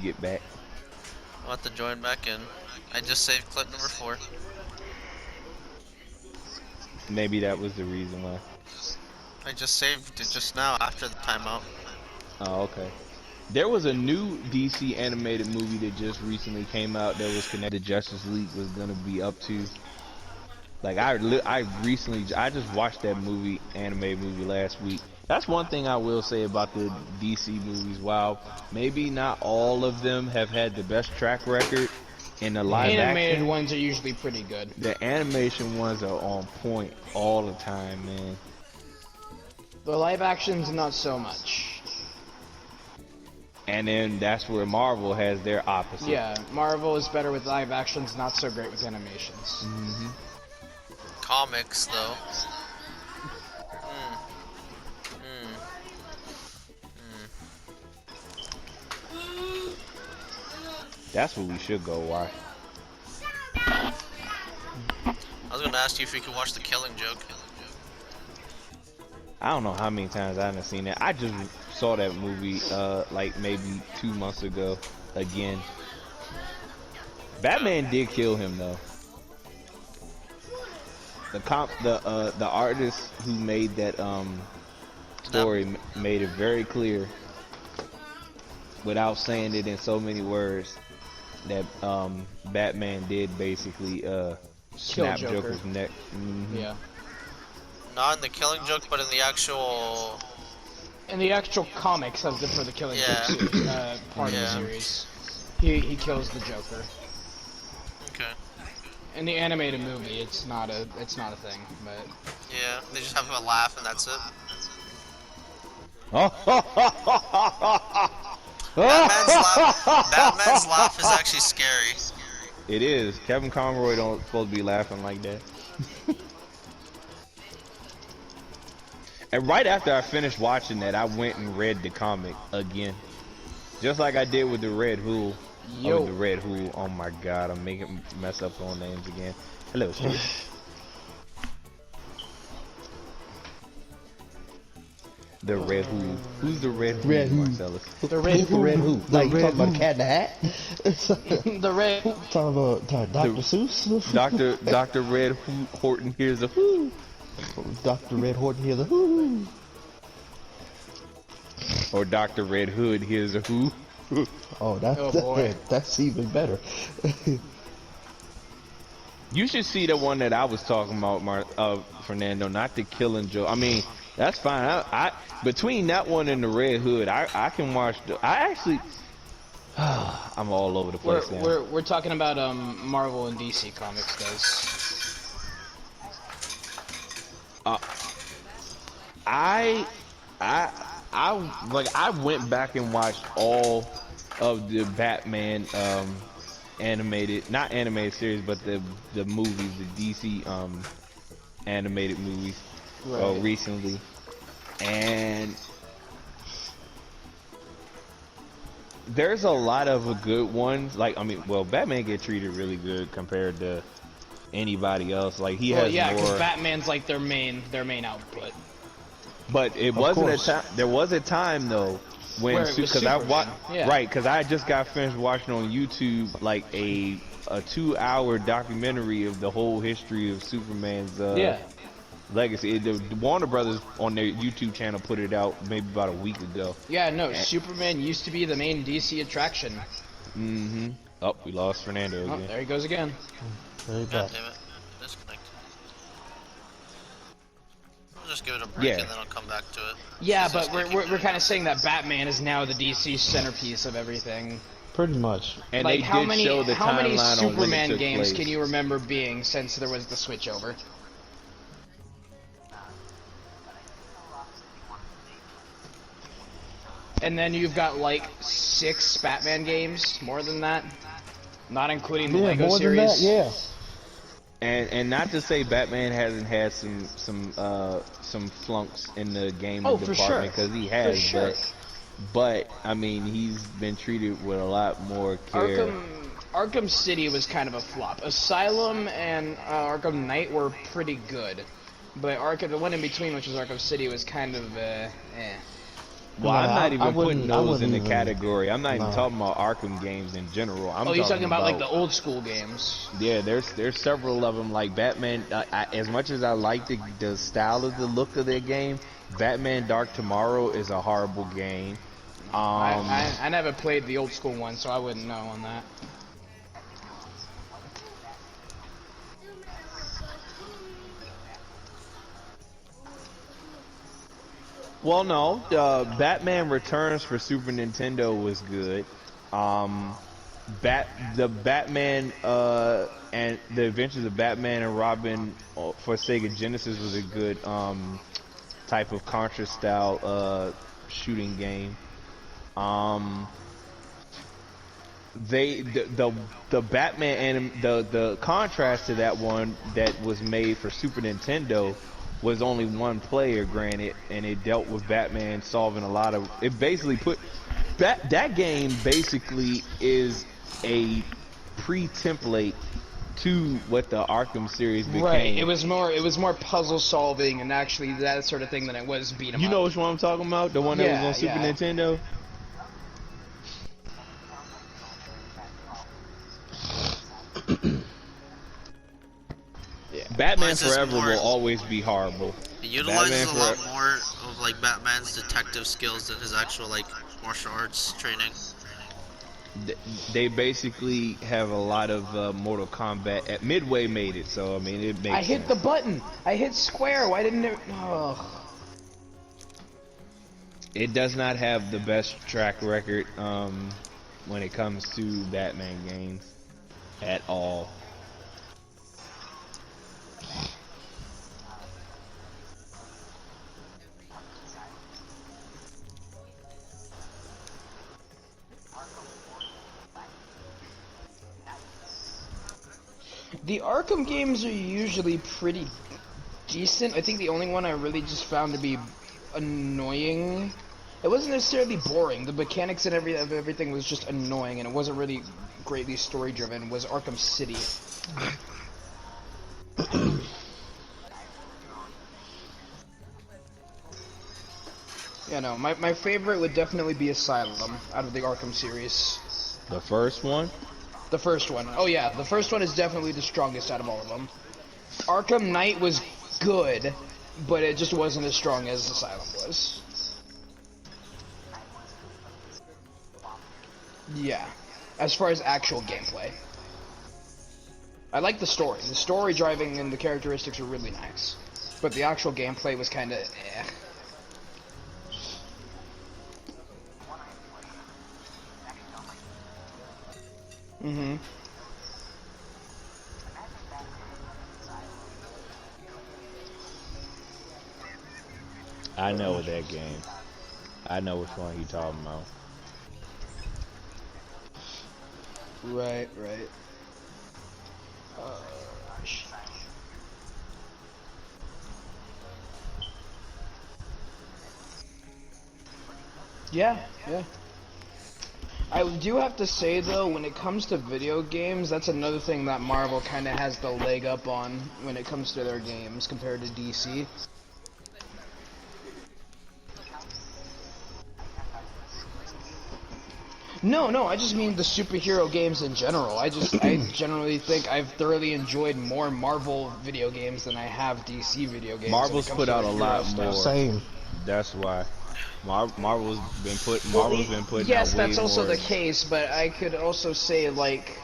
get back. I'll have to join back in. I just saved clip number 4. Maybe that was the reason why. I just saved it just now after the timeout. Oh, okay. There was a new DC animated movie that just recently came out that was connected to Justice League was gonna be up to. Like I just watched that movie, animated movie last week. That's one thing I will say about the DC movies. While maybe not all of them have had the best track record in the live Animated action, ones are usually pretty good. the animation ones are on point all the time, man. The live actions, not so much. And then that's where Marvel has their opposite. Yeah, Marvel is better with live actions, not so great with animations. Comics, though. That's what we should go watch. I was gonna ask you if you could watch The Killing Joke. I don't know how many times I haven't seen that. I just saw that movie like maybe 2 months ago again. Batman did kill him though. The artist who made that story made it very clear without saying it in so many words that Batman did basically snap Joker. Joker's neck. Yeah. Not in The Killing Joke, but in the actual... In the actual comics for the Killing Yeah. Joke series, part of the Yeah. series, he kills the Joker. Okay. In the animated movie, it's not a thing, but Yeah, they just have a laugh and that's it. Batman's laugh is actually scary. It is. Kevin Conroy don't supposed to be laughing like that. And right after I finished watching that, I went and read the comic again. Just like I did with the Red Hood. Yo. Oh, the Red Hood. Oh my god, I'm making mess up on names again. Hello, Steve. The Red Hood. Who's the Red Hood, Red Hood. Marcellus? the Red The Red Hood. Like, you Red talking about Hood. Cat in the Hat? the Red Talking about Dr. Seuss? Dr. Red Hood Horton here's a whoo. Dr. Red Horton here, the whoo. Or Dr. Red Hood here's a who. Oh, Oh, boy. that's even better. You should see the one that I was talking about, Fernando, not the Killing Joke. I mean, that's fine. I between that one and the Red Hood, I can watch. I'm all over the place now. we're talking about Marvel and DC comics, guys. I went back and watched all of the Batman not animated series, but the movies, the DC animated movies recently, and there's a lot of good ones. Like, I mean, well, Batman get treated really good compared to anybody else. Like, he has Yeah, because more. Batman's like their main output. But it wasn't a course. time. There was a time though when Where it was because I Superman, yeah. right, because I just got finished watching on YouTube like a 2-hour documentary of the whole history of Superman's legacy. The Warner Brothers on their YouTube channel put it out maybe about a week ago. Yeah, no, Superman used to be the main DC attraction. Oh, we lost Fernando Oh, again. there he goes again. Very God bad. damn it. Disconnect. I'll just give it a break Yeah. and then I'll come back to it. Yeah, It's but just gonna keep we're doing kind it. of saying that Batman is now the DC centerpiece of everything. Pretty much. And Like they how did many show the how many timeline on when it Superman took games place. can you remember being since there was the switchover? And then you've got like 6 Batman games, more than that, not including the Yeah, Lego more series. than that, yeah. And not to say Batman hasn't had some flunks in the game Oh, for sure. department, because he has, For sure. but I mean, he's been treated with a lot more care. Arkham City was kind of a flop. Asylum and Arkham Knight were pretty good, but the one in between, which was Arkham City, was kind of Well, I'm not even putting those in the even- category. I'm not even No. talking about Arkham games in general. I'm Oh, you're talking about like the old school games. Yeah, there's several of them like Batman. As much as I like the style of the look of their game, Batman Dark Tomorrow is a horrible game. I never played the old school one, so I wouldn't know on that. Well, no, Batman Returns for Super Nintendo was good. The Batman and the Adventures of Batman and Robin for Sega Genesis was a good type of Contra style shooting game. The Batman the contrast to that one that was made for Super Nintendo was only one player, granted, and it dealt with Batman solving a lot of. It basically put that game basically is a pre-template to what the Arkham series became. Right. It was more puzzle solving and actually that sort of thing than it was beat 'em You up. know which one I'm talking about? The one that was on Super Nintendo. Yeah. Batman Mine's just Forever more- will always be horrible. It utilizes Batman a lot more of like Batman's detective skills than his actual like martial arts training. They basically have a lot of Mortal Kombat. Midway made it, so I mean it makes I hit sense. the button. I hit square. Why didn't it? Oh. It does not have the best track record when it comes to Batman games at all. The Arkham games are usually pretty decent. I think the only one I really just found to be annoying. It wasn't necessarily boring. The mechanics and everything was just annoying, and it wasn't really greatly story driven. Was Arkham City. Yeah, no, my favorite would definitely be Asylum out of the Arkham series. The first one? The first one. Oh yeah, the first one is definitely the strongest out of all of them. Arkham Knight was good, but it just wasn't as strong as Asylum was. Yeah, as far as actual gameplay. I like the story. The story driving and the characteristics are really nice. But the actual gameplay was kinda eh. Mm-hmm. I know that game. I know which one you talking about. Right. Yeah. I do have to say though, when it comes to video games, that's another thing that Marvel kind of has the leg up on when it comes to their games compared to DC. No, I just mean the superhero games in general. I generally think I've thoroughly enjoyed more Marvel video games than I have DC video games. Marvel's when it comes put to out the a hero lot stuff. more. Same. That's why. Marvel's been putting Yes, out way that's also more. the case, but I could also say like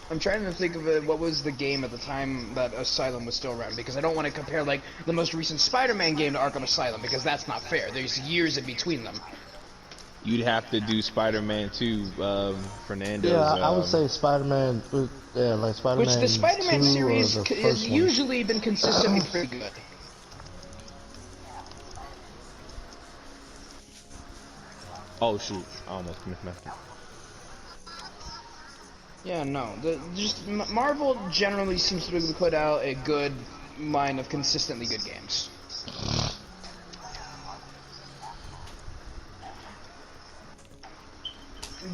I'm trying to think of what was the game at the time that Asylum was still around, because I don't want to compare like the most recent Spider-Man game to Arkham Asylum, because that's not fair. There's years in between them. You'd have to do Spider-Man 2, Fernando's. Yeah, I would say Spider-Man. Yeah, like Spider-Man. Which the Spider-Man 2 series or the has first one. usually been consistently pretty good. Oh shoot! I almost missed it. Yeah, no. Marvel generally seems to put out a good line of consistently good games.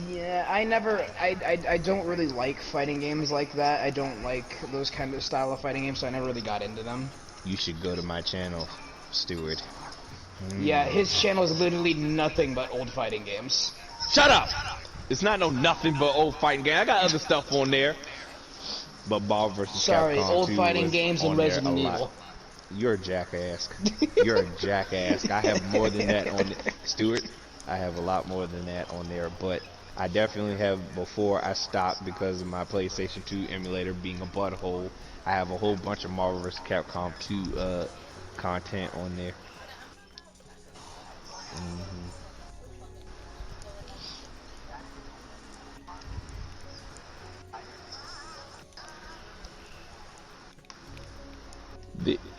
Yeah, I don't really like fighting games like that. I don't like those kind of style of fighting games, so I never really got into them. You should go to my channel. Stewart. Yeah, his channel is literally nothing but old fighting games. Shut up! It's not no nothing but old fighting game. I got other stuff on there. But Marvel vs. Sorry, Capcom old 2 fighting was games on and there Resident a lot. Evil. You're a jackass. You're a jackass. I have more than that on Stuart. I have a lot more than that on there, but I definitely have before I stopped because of my PlayStation 2 emulator being a butthole. I have a whole bunch of Marvel vs. Capcom 2 content on there.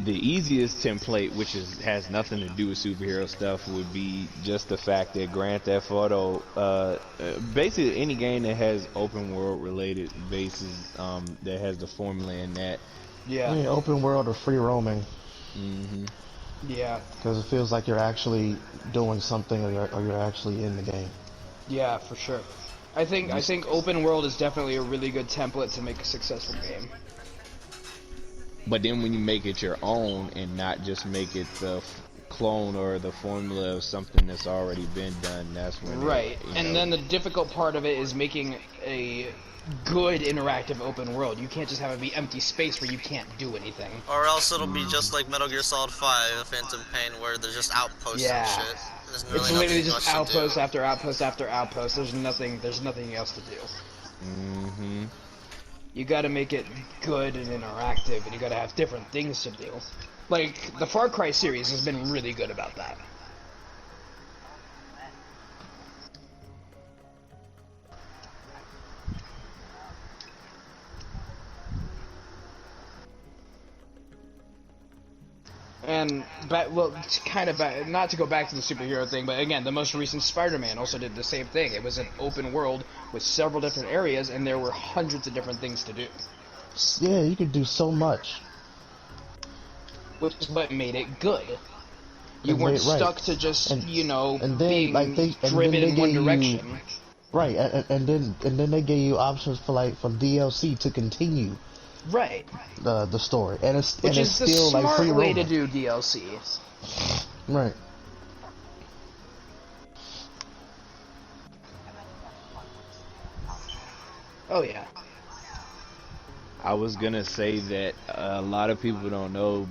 The easiest template, which has nothing to do with superhero stuff, would be just the fact that Grand Theft Auto, basically any game that has open world related bases, that has the formula in that. Yeah. I mean, open world or free roaming. Yeah. Because it feels like you're actually doing something, or you're actually in the game. Yeah, for sure. I think open world is definitely a really good template to make a successful game. But then when you make it your own and not just make it the clone or the formula of something that's already been done, that's when Right. you And know, then the difficult part of it is making a good interactive open world. You can't just have it be empty space where you can't do anything. Or else it'll be just like Metal Gear Solid 5, Phantom Pain, where there's just outposts Yeah. and shit. There's really It's nothing literally much just to do. outpost after outpost after outpost. There's nothing else to do. You gotta make it good and interactive, and you gotta have different things to do. Like, the Far Cry series has been really good about that. And, not to go back to the superhero thing, but again, the most recent Spider-Man also did the same thing. It was an open world with several different areas, and there were hundreds of different things to do. Yeah, you could do so much. Which is what made it good. You And weren't right. stuck to just, And then, being like, driven in one direction. Right, and then they gave you options for DLC to continue Right. the story, and it's Which is the still like free smart way to roaming. do DLC. Right. Oh yeah. I was gonna say that a lot of people don't know,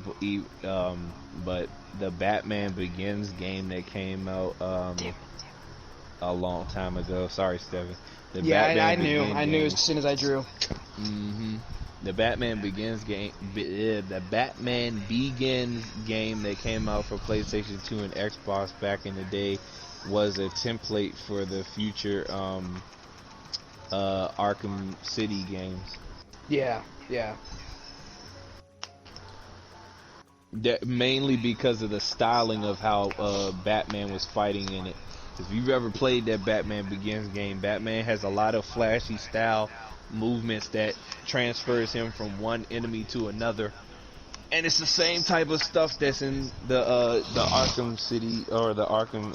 but the Batman Begins game that came out a long time ago. Sorry, Steven. The Yeah, Batman I knew. Begins I knew game- as soon as I drew. The Batman Begins game, the Batman Begins game that came out for PlayStation 2 and Xbox back in the day was a template for the future Arkham City games. Yeah, yeah. That mainly because of the styling of how Batman was fighting in it. If you've ever played that Batman Begins game, Batman has a lot of flashy style movements that transfers him from one enemy to another, and it's the same type of stuff that's in the Arkham City or the Arkham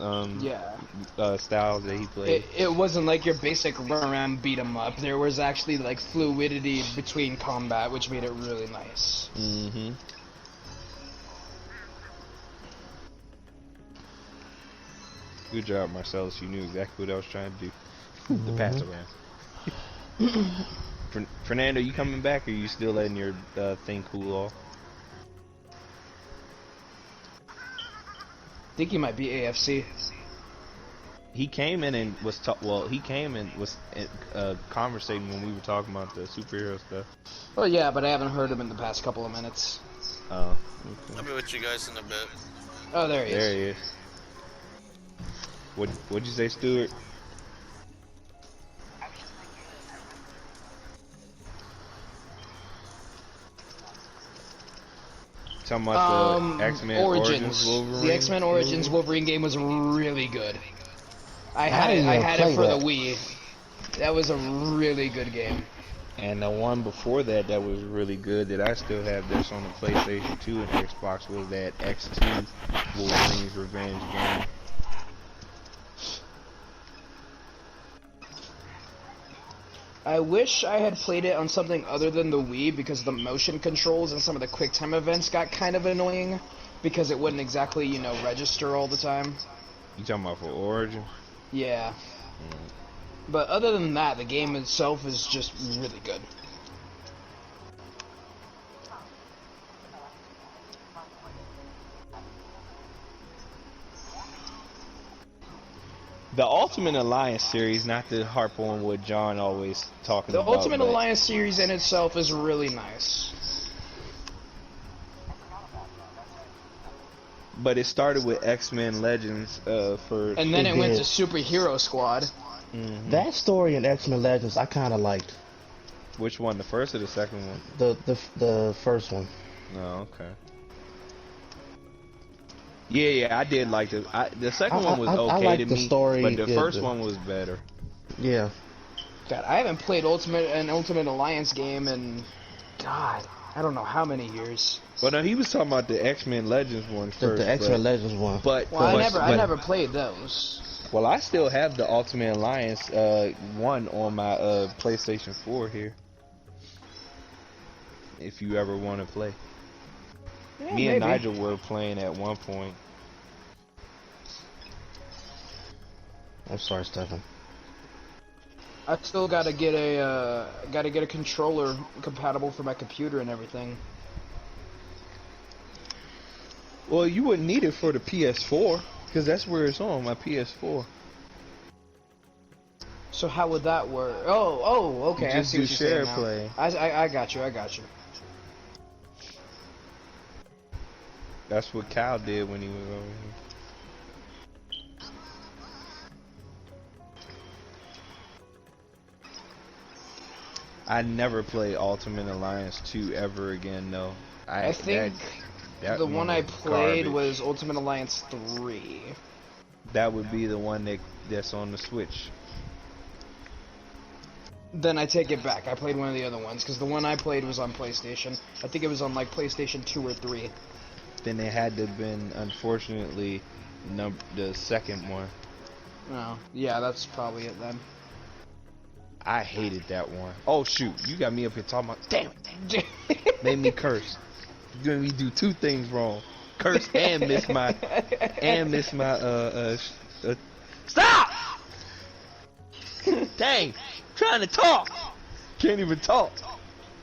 styles that he played. It wasn't like your basic run around beat 'em up. There was actually like fluidity between combat, which made it really nice. Good job, Marcellus. You knew exactly what I was trying to do. The pass around. Fernando, you coming back, or you still letting your thing cool off? I think he might be AFC. He came in and was conversating when we were talking about the superhero stuff. Well, yeah, but I haven't heard him in the past couple of minutes. Oh, okay. I'll be with you guys in a bit. Oh, there he is. There he is. What'd you say, Stuart? Talking about the X-Men Origins Wolverine? The X-Men Origins Wolverine game was really good. I didn't had even it for play the Wii. That was a really good game. And the one before that was really good that I still have this on the PlayStation 2 and Xbox was that X2 Wolverine's Revenge game. I wish I had played it on something other than the Wii because the motion controls and some of the QuickTime events got kind of annoying. because it wouldn't exactly, you know, register all the time. You talking about for Origin? Yeah. But other than that, the game itself is just really good. The Ultimate Alliance series, not to harp on what John always talking The about. Ultimate but Alliance series in itself is really nice. But it started with X-Men Legends first. And then It it went did. to Superhero Squad. That story in X-Men Legends, I kind of liked Which one, the first or the second one? the first one. Oh, okay. Yeah, I did like the second one was I okay liked to the me, story, but the yeah, first the- one was better. Yeah. God, I haven't played an Ultimate Alliance game in, God, I don't know how many years. Well, no, he was talking about the X-Men Legends one The, first. the X-Men Legends one. But Well, I but- never played those. Well, I still have the Ultimate Alliance one on my PlayStation 4 here. If you ever want to play. Yeah, Me and maybe. Nigel were playing at one point. I'm sorry, Stefan. I still gotta get a controller compatible for my computer and everything. Well, you wouldn't need it for the PS4 because that's where it's on my PS4. So how would that work? Oh, okay. You I just see do what you're saying share now. play. I got you. That's what Cal did when he was over here. I never play Ultimate Alliance 2 ever again, though. I think that the one I was played garbage. was Ultimate Alliance 3. That would be the one that's on the Switch. Then I take it back. I played one of the other ones because the one I played was on PlayStation. I think it was on like PlayStation 2 or 3. Then it had to have been, unfortunately, the second one. Oh, yeah, that's probably it then. I hated that one. Oh shoot, you got me up here talking about. Damn it, made me curse. You made me do two things wrong: curse and miss my Stop! Dang, trying to talk, can't even talk.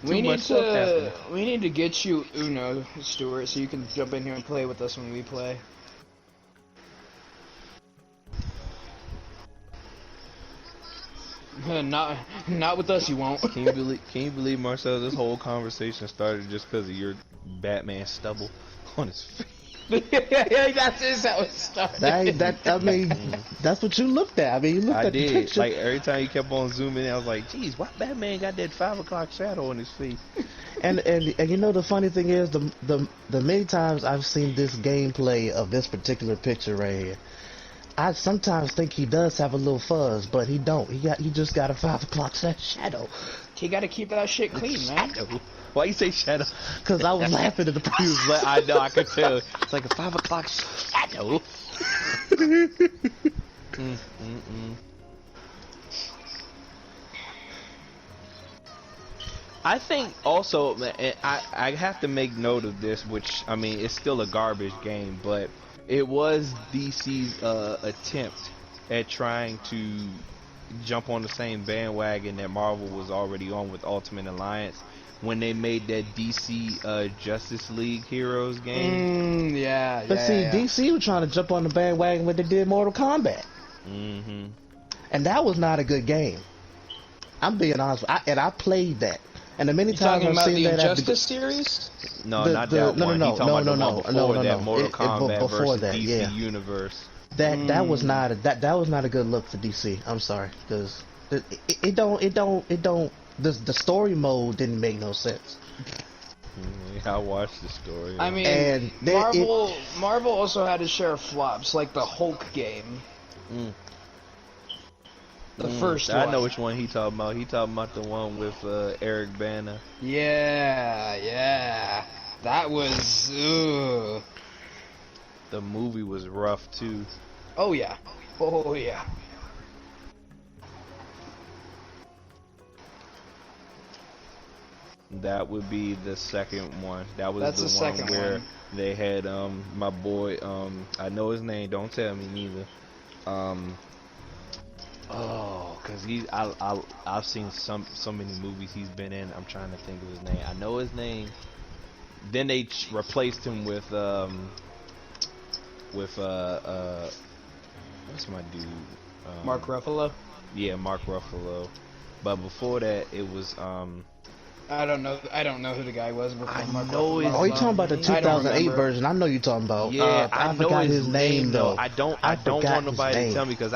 We Too need much stuff happening. we need to get you Uno, Stuart, so you can jump in here and play with us when we play. Not with us, you won't. Can you believe Marcel? This whole conversation started just because of your Batman stubble on his face. That's just how it started. I mean, that's what you looked at. I mean, you looked I at the did. picture. Like every time you kept on zooming in, I was like, "Geez, why Batman got that 5 o'clock shadow on his face?" And you know the funny thing is the many times I've seen this gameplay of this particular picture right here, I sometimes think he does have a little fuzz, but he don't. He just got a 5 o'clock shadow. You gotta keep that shit clean, man. Why you say shadow? Cause I was laughing at the He was like, I know, I could tell. It's like a 5 o'clock shadow. I think also, I have to make note of this, which, I mean, it's still a garbage game, but it was DC's attempt at trying to jump on the same bandwagon that Marvel was already on with Ultimate Alliance when they made that DC Justice League Heroes game. Yeah. But see, DC was trying to jump on the bandwagon when they did Mortal Kombat, and that was not a good game. I'm being honest, I played that, and the many You times talking I've about seen the that at the- Injustice series? No, The- not the- that no, one. no, He talking no, about the no, one before no, that, no. Mortal Kombat before versus that, DC yeah. Universe. that was not a good look for DC. I'm sorry, because it don't. The story mode didn't make no sense. I watched the story. I mean, And Marvel also had its share of flops, like the Hulk game. The first one. I know which one he talking about. He talking about the one with Eric Bana. Yeah. That was. Ugh. The movie was rough too. Oh yeah. That would be the second one. That was That's the the one second where one. they had my boy I know his name. Don't tell me neither. Oh, cause I've seen so many movies he's been in. I'm trying to think of his name. I know his name. Then they replaced him with what's my dude? Mark Ruffalo. Yeah, Mark Ruffalo. But before that, it was I don't know who the guy was before I Mark know Ruffalo. his Oh, you talking about the I don't 2008 remember. version? I know you talking about. Yeah, I know forgot his name though. I don't forgot want his nobody to name. tell me because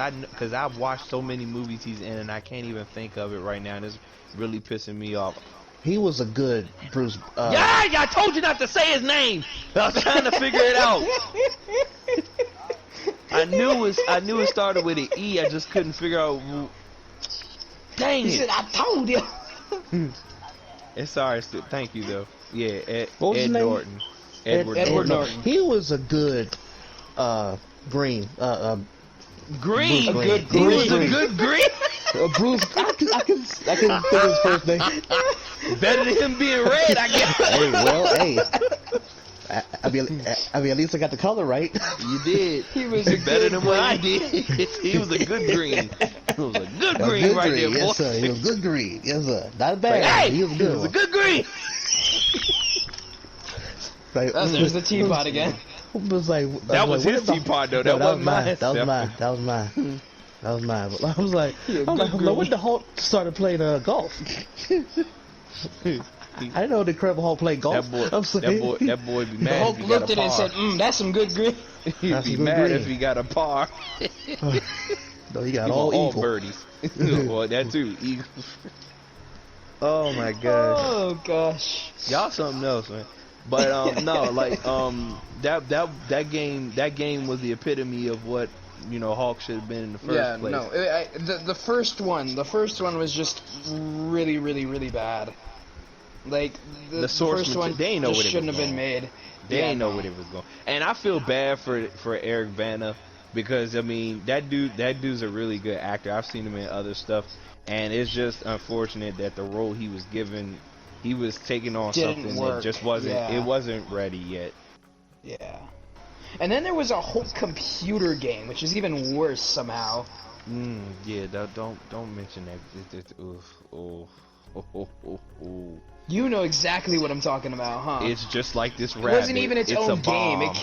I've watched so many movies he's in and I can't even think of it right now. And it's really pissing me off. He was a good Bruce. Yeah, I told you not to say his name. I was trying to figure it out. I knew it started with an E. I just couldn't figure out. Dang He it! said, "I told you." It's sorry. Thank you though. Yeah, What was his Ed name? Norton. Edward Edward Norton. Norton. He was a good Green. Green. Bruce Green. A good He was a Green. good Green. Bruce. I can think of his first name. Better than him being red, I guess. Hey, well, hey. I mean, at least I got the color right. You did. He was a better good than what I did. He was a good green. It was a good A green good right green, there, boy. yes sir. He was good green, yes sir. Not bad. Hey, he was a good. it was a one. good green. Like, Oh, there's the teapot again. was like, That was what his the- teapot, though. No, That wasn't mine. mine. That was mine. That was mine. That was mine. But I was like, Yeah, I'm good like, when the Hulk started playing golf. I didn't know the Incredible Hulk played golf. That boy, I'm saying, that boy be The mad Hulk if he looked got at a it and par. said, "That's some good green." He'd That's be some good mad green. if he got a par. no, he got He all want evil. birdies. Well, that too. Eagles. Oh my gosh. Oh gosh. Y'all something else, man. But no, like that game was the epitome of what Hulk should have been in the first Yeah, place. no. The first one was just really, really, really bad. Like the source first material, one they ain't know just what it shouldn't was have been going. made. They Yeah, ain't know no. what it was going. And I feel bad for Eric Bana because I mean that dude's a really good actor. I've seen him in other stuff, and it's just unfortunate that the role he was given, he was taking on Didn't something work. that just wasn't. Yeah. It wasn't ready yet. Yeah. And then there was a whole computer game, which is even worse somehow. Yeah, don't mention that. Oof. You know exactly what I'm talking about, huh? It's just like this It rabbit. wasn't even its a own game. bomb. It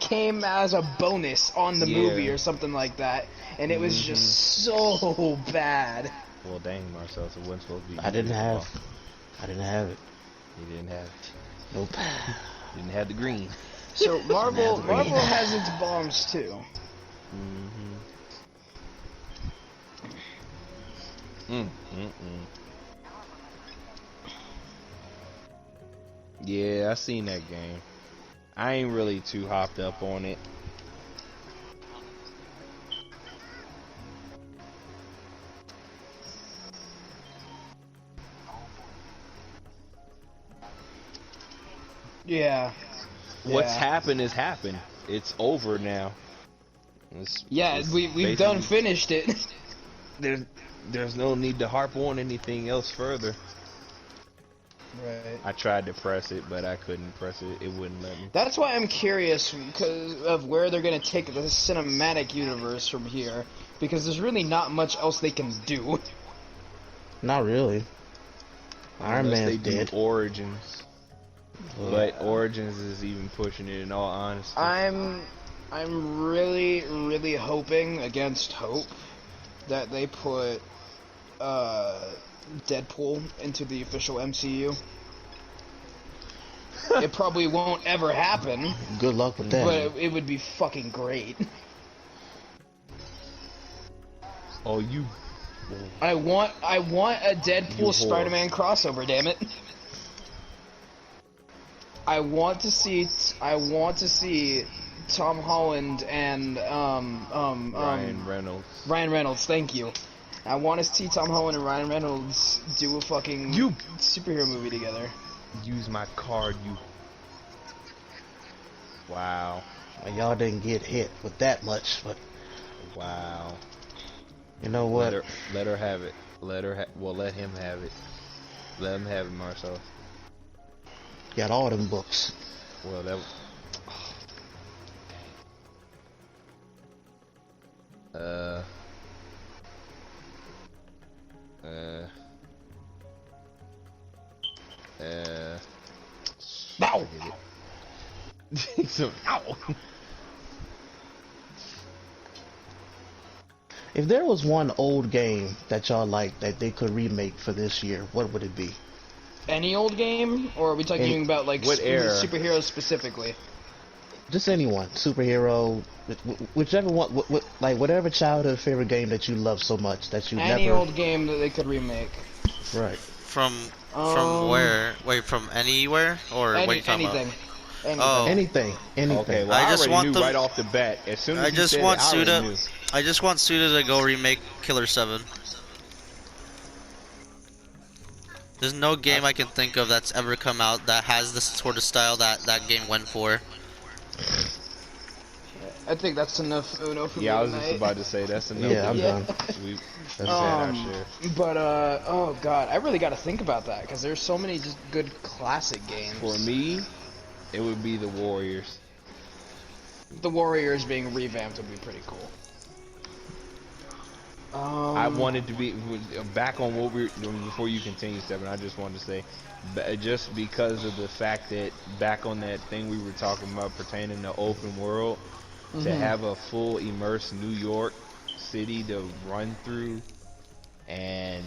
came as a bonus on the Yeah. movie or something like that, and it was just so bad. Well, dang, Marcel, so it wasn't supposed to be. I didn't have it. You didn't have it. Nope. You didn't have the green. So Marvel Nah, the green. has its bombs too. Yeah, I seen that game. I ain't really too hopped up on it. Yeah. What's Yeah. happened is happened. It's over now. Yeah, It's we've done basically- finished it. There's no need to harp on anything else further. Right. I tried to press it, but I couldn't press it. It wouldn't let me. That's why I'm curious because of where they're gonna take the cinematic universe from here, because there's really not much else they can do. Not really. Iron Unless Man's they do dead. Origins. But Origins is even pushing it in all honesty. I'm really, really hoping against hope that they put Deadpool into the official MCU. It probably won't ever happen, Good luck with that. but it would be fucking great. Oh, you. I want a You Deadpool whore. Spider-Man crossover, damn it. I want to see Tom Holland and Ryan Reynolds. Ryan Reynolds, thank you. I want to see Tom Holland and Ryan Reynolds do a fucking You- superhero movie together. Use my card, you. Wow. Well, y'all didn't get hit with that much, but Wow. you know what? Let her have it. Let him have it. Let him have it, Marcel. Got all them books. Well, that. Uh. Ow! So, ow! If there was one old game that y'all like that they could remake for this year, what would it be? Any old game, or are we talking about like what era? superheroes specifically? Just anyone, superhero, whichever one, like whatever childhood favorite game that you love so much that you Any never. old game that they could remake. Right. From where? Wait, from anywhere or what are you talking Anything. about? Anything. Oh. Anything. Anything. Okay, well, I I just already want knew them- right off the bat. As soon as I you just said want it, I already Suda. knew. I just want Suda to go remake Killer 7. There's no game I can think of that's ever come out that has this sort of style that game went for. I think that's enough Uno for me Yeah, I was just tonight. about to say that's enough. Yeah, I'm done. We That's said our share. But oh god, I really got to think about that because there's so many just good classic games. For me, it would be the Warriors. The Warriors being revamped would be pretty cool. I wanted to be back on what we before you continue, Stephen. I just wanted to say, just because of the fact that back on that thing we were talking about pertaining to open world, to have a full immersed New York City to run through, and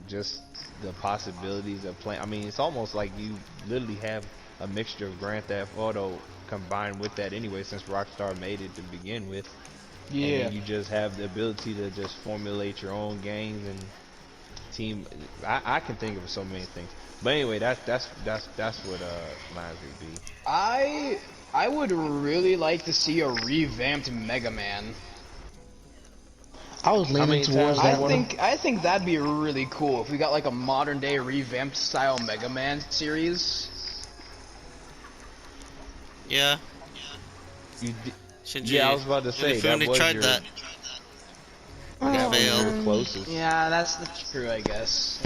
just the possibilities of playing. I mean, it's almost like you literally have a mixture of Grand Theft Auto combined with that anyway, since Rockstar made it to begin with. Yeah. And you just have the ability to just formulate your own games and team. I can think of so many things. But anyway, that's what mine would be. I would really like to see a revamped Mega Man. I was leaning many towards times that one. I think that'd be really cool if we got like a modern day revamped style Mega Man series. Yeah. You Shinji, Yeah, I was about to say, that Inafune was tried your- that. that was failed. your closest. Yeah, that's true, I guess.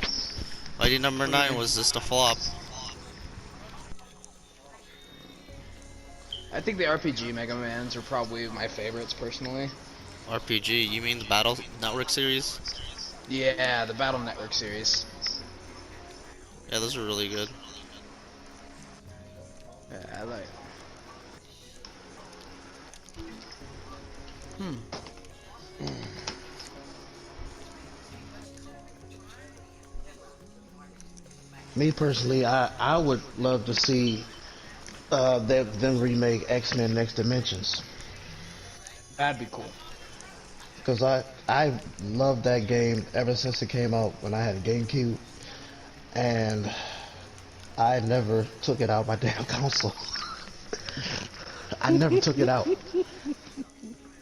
Mighty Number 9 was just a flop. I think the RPG Mega Mans are probably my favorites personally. RPG, you mean the Battle Network series? Yeah, the Battle Network series. Yeah, those were really good. Yeah, I like. Me personally, I would love to see them remake X-Men Next Dimensions. That'd be cool. Because I loved that game ever since it came out when I had a GameCube, and I never took it out my damn console. I never took it out.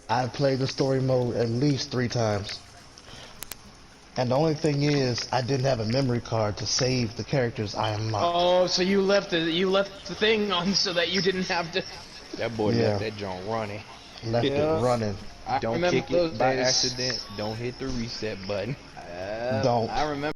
I played the story mode at least 3 times. And the only thing is, I didn't have a memory card to save the characters I unlocked. Oh, so you left the thing on so that you didn't have to. That boy Yeah. left that joint running. Left Yeah. it running. I Don't remember kick those it by days. accident. Don't hit the reset button. Don't. I remember.